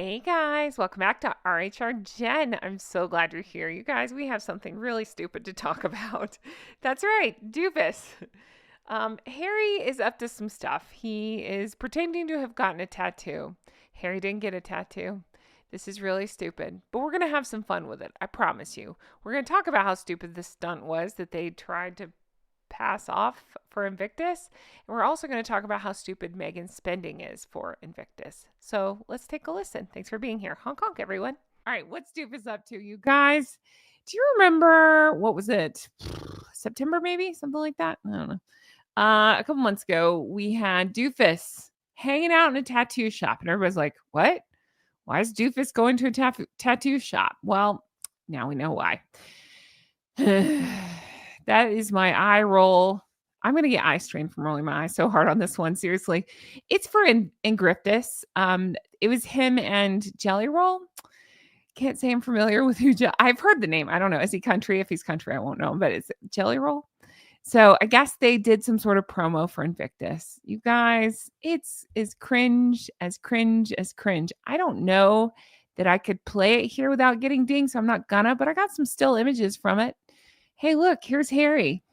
Hey guys, welcome back to RHR Jen. I'm so glad you're here. You guys, we have something really stupid to talk about. That's right, doofus. Harry is up to some stuff. He is pretending to have gotten a tattoo. Harry didn't get a tattoo. This is really stupid, but we're going to have some fun with it. I promise you. We're going to talk about how stupid this stunt was that they tried to pass off for Invictus. And we're also going to talk about how stupid Meghans Spending is for Invictus. So let's take a listen. Thanks for being here. Honk honk, everyone. All right, what's Doofus up to, you guys? Do you remember, what was it? September, maybe? Something like that? I don't know. A couple months ago, we had Doofus hanging out in a tattoo shop. And everybody's like, what? Why is Doofus going to a tattoo shop? Well, now we know why. That is my eye roll. I'm going to get eye strain from rolling my eyes so hard on this one. Seriously. It's for Invictus. It was him and Jelly Roll. Can't say I'm familiar with who. I've heard the name. I don't know. Is he country? If he's country, I won't know. But it's Jelly Roll. So I guess they did some sort of promo for Invictus. You guys, it's as cringe as cringe as cringe. I don't know that I could play it here without getting dinged, so I'm not gonna, but I got some still images from it. Hey, look, here's Harry.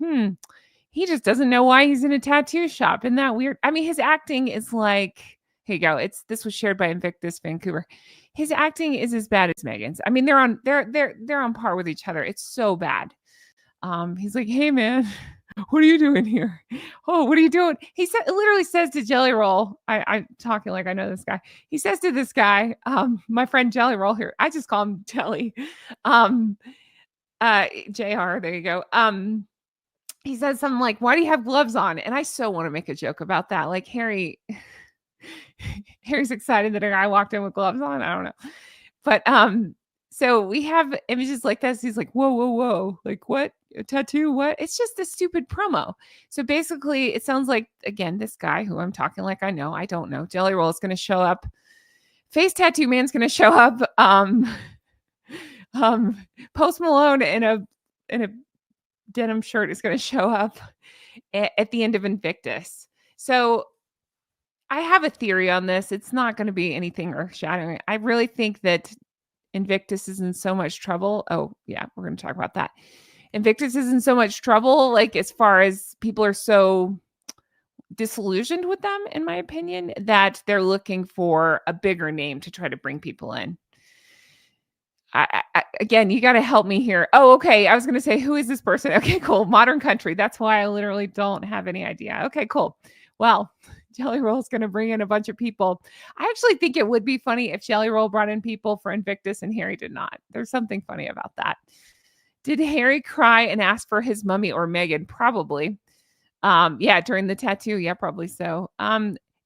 He just doesn't know why he's in a tattoo shop. Isn't that weird? I mean, his acting is like, here you go. This was shared by Invictus Vancouver. His acting is as bad as Megan's. I mean, they're on par with each other. It's so bad. He's like, hey man, what are you doing here? Oh, what are you doing? He literally says to Jelly Roll, I'm talking like I know this guy. He says to this guy, my friend Jelly Roll here. I just call him Jelly. JR, there you go. He says something like, why do you have gloves on? And I so want to make a joke about that. Like Harry's excited that a guy walked in with gloves on. I don't know. But so we have images like this. He's like, whoa, whoa, whoa. Like what? A tattoo? What? It's just a stupid promo. So basically it sounds like, again, this guy who I'm talking like I know, I don't know. Jelly Roll is going to show up. Face Tattoo Man's going to show up. Post Malone in a denim shirt is going to show up at the end of Invictus. So I have a theory on this. It's not going to be anything earth-shattering. I really think that Invictus is in so much trouble. Oh, yeah, we're going to talk about that. Invictus is in so much trouble, like as far as people are so disillusioned with them, in my opinion, that they're looking for a bigger name to try to bring people in. Again, you got to help me here. Oh, okay. I was going to say, who is this person? Okay, cool. Modern Country. That's why I literally don't have any idea. Okay, cool. Well, Jelly Roll is going to bring in a bunch of people. I actually think it would be funny if Jelly Roll brought in people for Invictus and Harry did not. There's something funny about that. Did Harry cry and ask for his mummy or Meghan? Probably. Yeah, during the tattoo. Yeah, probably so.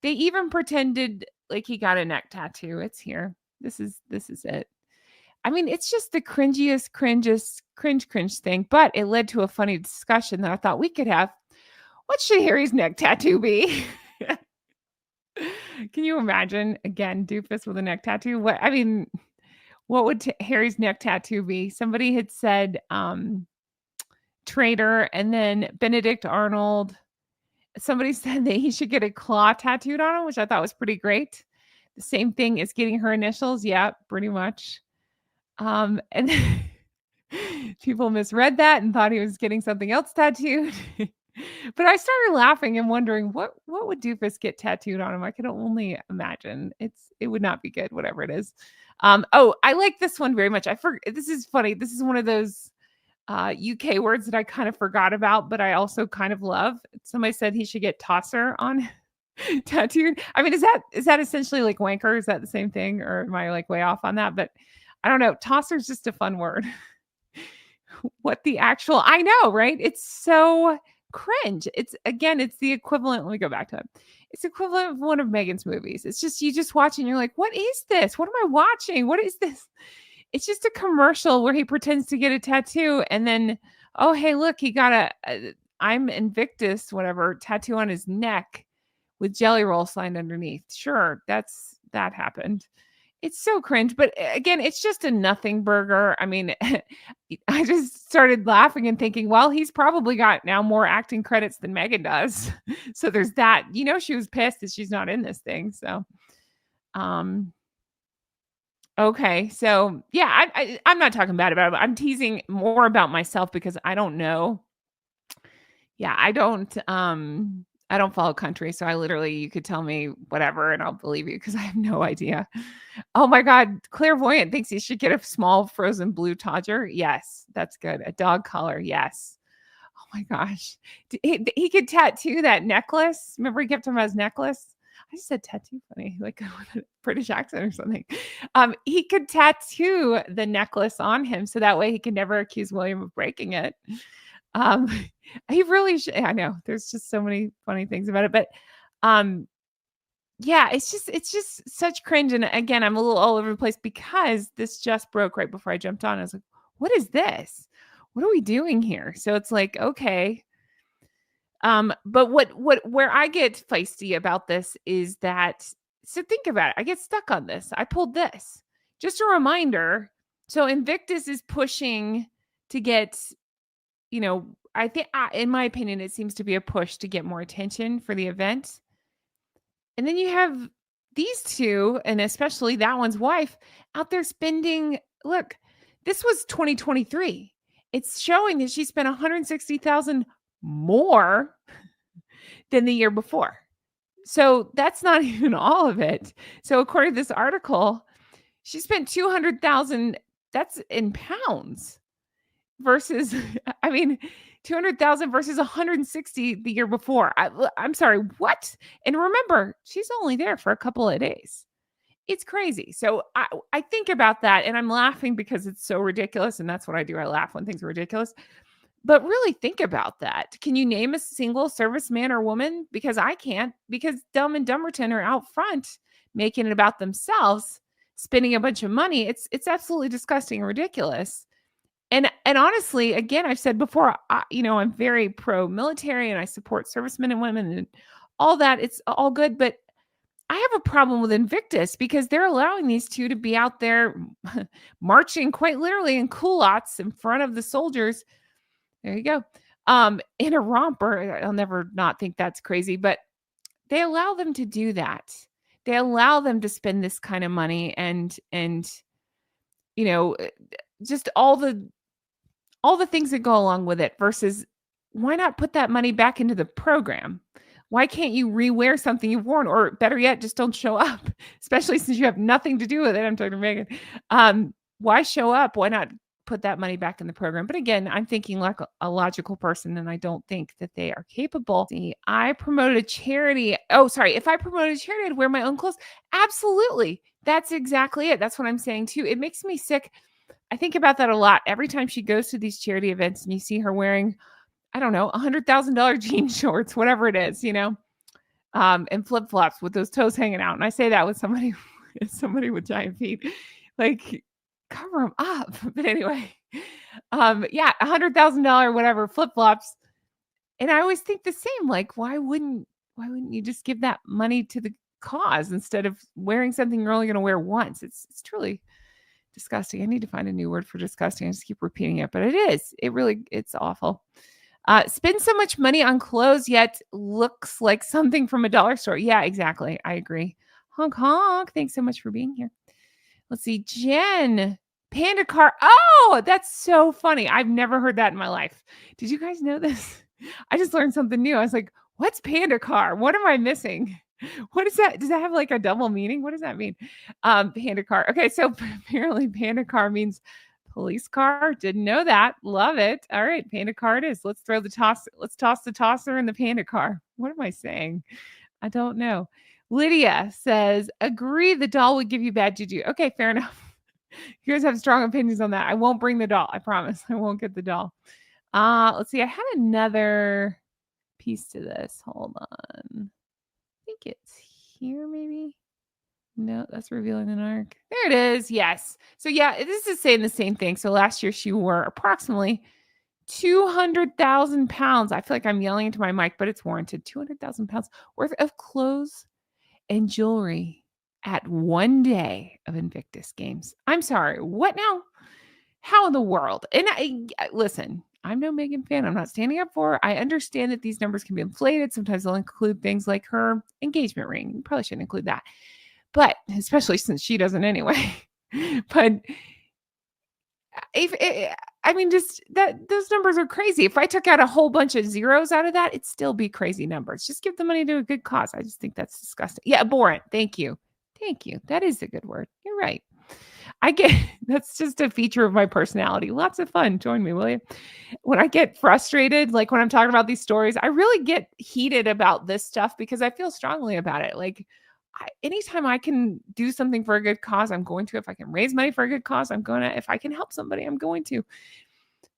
They even pretended like he got a neck tattoo. It's here. This is it. I mean, it's just the cringiest cringe thing, but it led to a funny discussion that I thought we could have. What should Harry's neck tattoo be? Can you imagine, again, Doofus with a neck tattoo? What would Harry's neck tattoo be? Somebody had said traitor, and then Benedict Arnold. Somebody said that he should get a claw tattooed on him, which I thought was pretty great. The same thing as getting her initials. Yeah, pretty much. And people misread that and thought he was getting something else tattooed. But I started laughing and wondering what would Doofus get tattooed on him? I can only imagine. It would not be good, whatever it is. Oh, I like this one very much. This is funny. This is one of those UK words that I kind of forgot about, but I also kind of love. Somebody said he should get tosser on tattooed. I mean, is that essentially like wanker? Is that the same thing, or am I like way off on that? But I don't know. Tosser is just a fun word. I know, right? It's so cringe. It's the equivalent. Let me go back to it. It's equivalent of one of Megan's movies. It's just, you just watch and you're like, what is this? What am I watching? What is this? It's just a commercial where he pretends to get a tattoo and then, oh, hey, look, he got a I'm Invictus, whatever, tattoo on his neck with Jelly Roll signed underneath. Sure, that happened. It's so cringe, but again, it's just a nothing burger. I mean, I just started laughing and thinking, well, he's probably got now more acting credits than Meghan does. So there's that. She was pissed that she's not in this thing. So, Okay. So yeah, I'm not talking bad about it. I'm teasing more about myself because I don't know. Yeah, I don't follow country, so I literally you could tell me whatever and I'll believe you because I have no idea. Oh my god, clairvoyant thinks he should get a small frozen blue todger. Yes, that's good. A dog collar. Yes. Oh my gosh. He could tattoo that necklace. Remember he kept him as necklace? I just said tattoo funny, like with a British accent or something. He could tattoo the necklace on him so that way he can never accuse William of breaking it. Um, he really should. I know there's just so many funny things about it, but um, yeah, it's just such cringe. And again, I'm a little all over the place because this just broke right before I jumped on. I was like, what is this? What are we doing here? So it's like, okay. But where I get feisty about this is that so think about it. I get stuck on this. I pulled this. Just a reminder. So Invictus is pushing to get, I think in my opinion, it seems to be a push to get more attention for the event. And then you have these two, and especially that one's wife, out there spending. Look, this was 2023. It's showing that she spent 160,000 more than the year before. So that's not even all of it. So according to this article, she spent 200,000. That's in pounds versus, I mean, 200,000 versus 160 the year before. I'm sorry, what? And remember, she's only there for a couple of days. It's crazy. So I think about that and I'm laughing because it's so ridiculous. And that's what I do. I laugh when things are ridiculous. But really think about that. Can you name a single serviceman or woman? Because I can't, because Dumb and Dumberton are out front making it about themselves, spending a bunch of money. It's absolutely disgusting and ridiculous. And honestly, again, I've said before, I'm very pro-military and I support servicemen and women and all that. It's all good, but I have a problem with Invictus because they're allowing these two to be out there marching quite literally in culottes in front of the soldiers. There you go. In a romper. I'll never not think that's crazy, but they allow them to do that. They allow them to spend this kind of money and you know, just all the things that go along with it versus why not put that money back into the program? Why can't you rewear something you've worn? Or better yet, just don't show up, especially since you have nothing to do with it. I'm talking to Megan. Why show up? Why not put that money back in the program? But again, I'm thinking like a logical person, and I don't think that they are capable. See, I promoted a charity. Oh, sorry. If I promoted a charity, I'd wear my own clothes. Absolutely. That's exactly it. That's what I'm saying too. It makes me sick. I think about that a lot. Every time she goes to these charity events and you see her wearing, I don't know, $100,000 jean shorts, whatever it is, and flip flops with those toes hanging out. And I say that with somebody with giant feet, like cover them up. But anyway, yeah, $100,000 whatever flip flops. And I always think the same. Like, why wouldn't you just give that money to the cause instead of wearing something you're only going to wear once? It's truly disgusting. I need to find a new word for disgusting. I just keep repeating it, but it's awful. Spend so much money on clothes, yet looks like something from a dollar store. Yeah, exactly. I agree. Honk, honk. Thanks so much for being here. Let's see. Jen, Panda car. Oh, that's so funny. I've never heard that in my life. Did you guys know this? I just learned something new. I was like, what's panda car? What am I missing? What is that? Does that have like a double meaning? What does that mean? Panda car. Okay, so apparently panda car means police car. Didn't know that. Love it. All right, panda car it is. Let's toss the tosser in the panda car. What am I saying? I don't know. Lydia says, agree the doll would give you bad juju. Okay, fair enough. You guys have strong opinions on that. I won't bring the doll. I promise. I won't get the doll. Let's see. I had another piece to this. Hold on. I think it's here, maybe. No, that's revealing an arc. There it is. Yes. So yeah, this is saying the same thing. So last year she wore approximately 200,000 pounds. I feel like I'm yelling into my mic, but it's warranted. 200,000 pounds worth of clothes and jewelry at one day of Invictus Games. I'm sorry. What now? How in the world? And listen, I'm no Meghan fan. I'm not standing up for her. I understand that these numbers can be inflated. Sometimes they'll include things like her engagement ring. You probably shouldn't include that. But especially since she doesn't anyway. But if I mean, just that those numbers are crazy. If I took out a whole bunch of zeros out of that, it'd still be crazy numbers. Just give the money to a good cause. I just think that's disgusting. Yeah, abhorrent. Thank you. Thank you. That is a good word. You're right. I get that's just a feature of my personality. Lots of fun. Join me, will you? When I get frustrated, like when I'm talking about these stories, I really get heated about this stuff because I feel strongly about it. Like anytime I can do something for a good cause, I'm going to. If I can raise money for a good cause, I'm going to. If I can help somebody, I'm going to.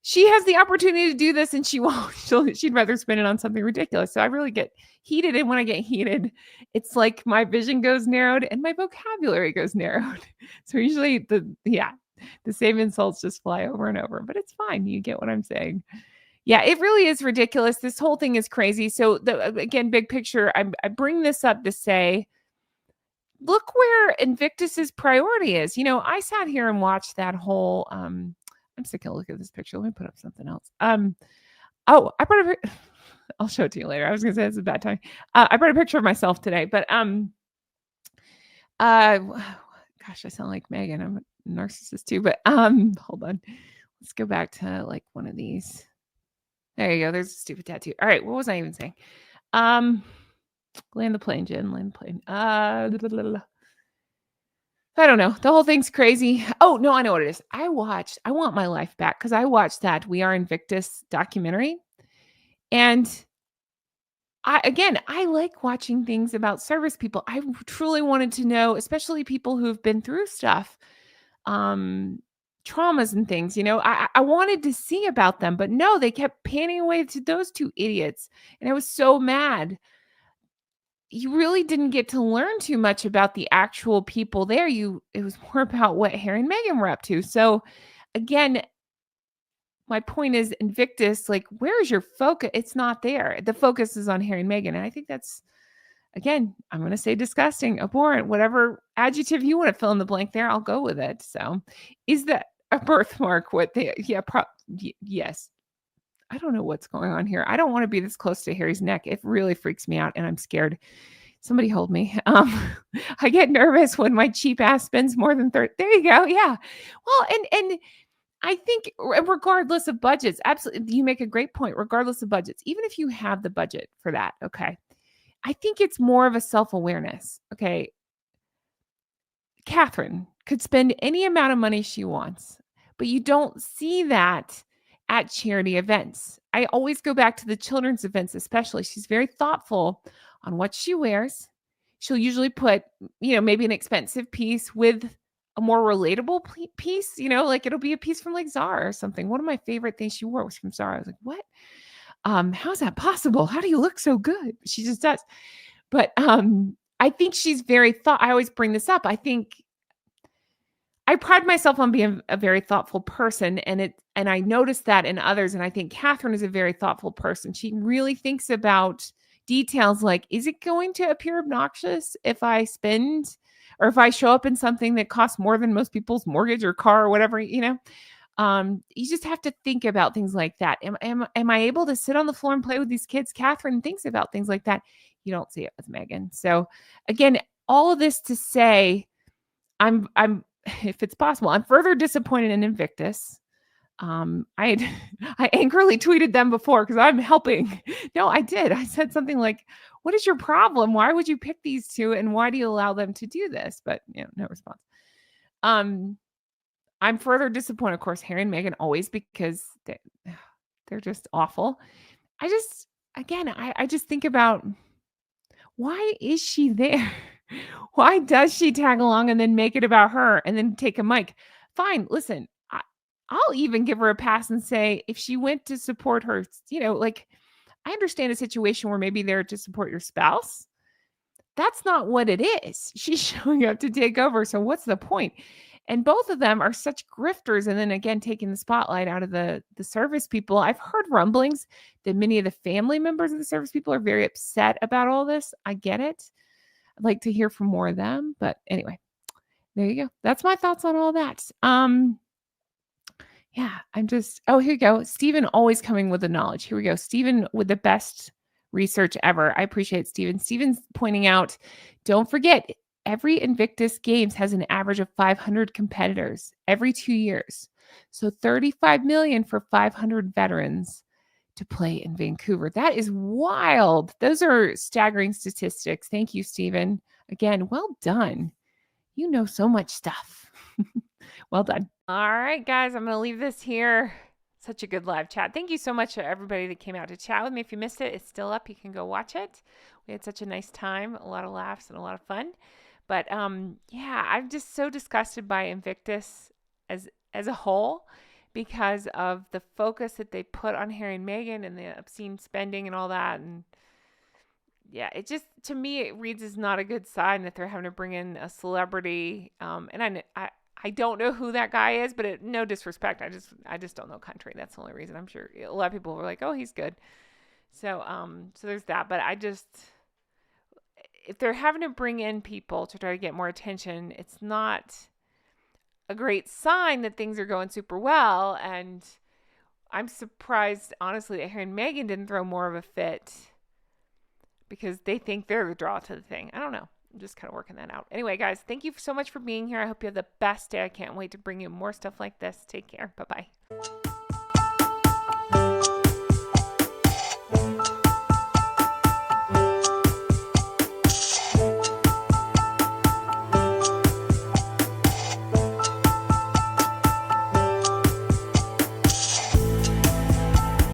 She has the opportunity to do this and she won't. She'd rather spend it on something ridiculous. So I really get heated. And when I get heated, it's like my vision goes narrowed and my vocabulary goes narrowed. So usually the same insults just fly over and over, but it's fine. You get what I'm saying. Yeah, it really is ridiculous. This whole thing is crazy. So again, big picture, I bring this up to say, look where Invictus's priority is. I sat here and watched that whole I'm just gonna look at this picture. Let me put up something else. Oh, I brought a I'll show it to you later. I was gonna say it's a bad time. I brought a picture of myself today, but gosh, I sound like Meghan. I'm a narcissist too, but hold on. Let's go back to like one of these. There you go. There's a stupid tattoo. All right, what was I even saying? Land the plane, Jen. Land the plane. I don't know. The whole thing's crazy. Oh, no, I know what it is. I Want My Life Back because I watched that We Are Invictus documentary. And I like watching things about service people. I truly wanted to know, especially people who've been through stuff, traumas and things, I wanted to see about them, but no, they kept panning away to those two idiots. And I was so mad. You really didn't get to learn too much about the actual people there. It was more about what Harry and Meghan were up to. So again, my point is Invictus, like, where's your focus? It's not there. The focus is on Harry and Meghan. And I think that's, again, I'm going to say disgusting, abhorrent, whatever adjective you want to fill in the blank there, I'll go with it. So is that a birthmark? Yes. I don't know what's going on here. I don't want to be this close to Harry's neck. It really freaks me out and I'm scared. Somebody hold me. I get nervous when my cheap ass spends more than 30. There you go. Yeah. Well, and I think regardless of budgets, absolutely, you make a great point. Regardless of budgets, even if you have the budget for that, okay, I think it's more of a self-awareness. Okay, Catherine could spend any amount of money she wants, but you don't see that at charity events. I always go back to the children's events, especially. She's very thoughtful on what she wears. She'll usually put, maybe an expensive piece with a more relatable piece, like it'll be a piece from like Zara or something. One of my favorite things she wore was from Zara. I was like, what? How is that possible? How do you look so good? She just does. But I think she's very I always bring this up. I think I pride myself on being a very thoughtful person, and I noticed that in others. And I think Catherine is a very thoughtful person. She really thinks about details like, is it going to appear obnoxious if I spend or if I show up in something that costs more than most people's mortgage or car or whatever, you just have to think about things like that. Am I able to sit on the floor and play with these kids? Catherine thinks about things like that. You don't see it with Meghan. So again, all of this to say, I'm if it's possible, I'm further disappointed in Invictus. I angrily tweeted them before because I'm helping. No, I did. I said something like, what is your problem? Why would you pick these two? And why do you allow them to do this? But no response. I'm further disappointed, of course, Harry and Meghan always, because they're just awful. I just think about, why is she there? Why does she tag along and then make it about her and then take a mic? Fine. Listen, I'll even give her a pass and say, if she went to support her, I understand a situation where maybe they're to support your spouse. That's not what it is. She's showing up to take over. So what's the point? And both of them are such grifters. And then again, taking the spotlight out of the service people. I've heard rumblings that many of the family members of the service people are very upset about all this. I get it. I'd like to hear from more of them. But anyway, there you go. That's my thoughts on all that. Yeah, here you go. Stephen always coming with the knowledge. Here we go. Stephen with the best research ever. I appreciate Stephen. Stephen's pointing out, don't forget, every Invictus Games has an average of 500 competitors every 2 years. So 35 million for 500 veterans to play in Vancouver. That is wild. Those are staggering statistics. Thank you, Stephen. Again, well done. You know so much stuff. Well done. All right, guys, I'm going to leave this here. Such a good live chat. Thank you so much to everybody that came out to chat with me. If you missed it, it's still up. You can go watch it. We had such a nice time, a lot of laughs and a lot of fun. But yeah, I'm just so disgusted by Invictus as a whole because of the focus that they put on Harry and Meghan and the obscene spending and all that. And yeah, it just, to me, it reads as not a good sign that they're having to bring in a celebrity. And I don't know who that guy is, but no disrespect. I just don't know country. That's the only reason. I'm sure a lot of people were like, oh, he's good. So there's that. But if they're having to bring in people to try to get more attention, it's not a great sign that things are going super well. And I'm surprised, honestly, that Harry and Meghan didn't throw more of a fit because they think they're the draw to the thing. I don't know. I'm just kind of working that out. Anyway, guys, thank you so much for being here. I hope you have the best day. I can't wait to bring you more stuff like this. Take care. Bye-bye.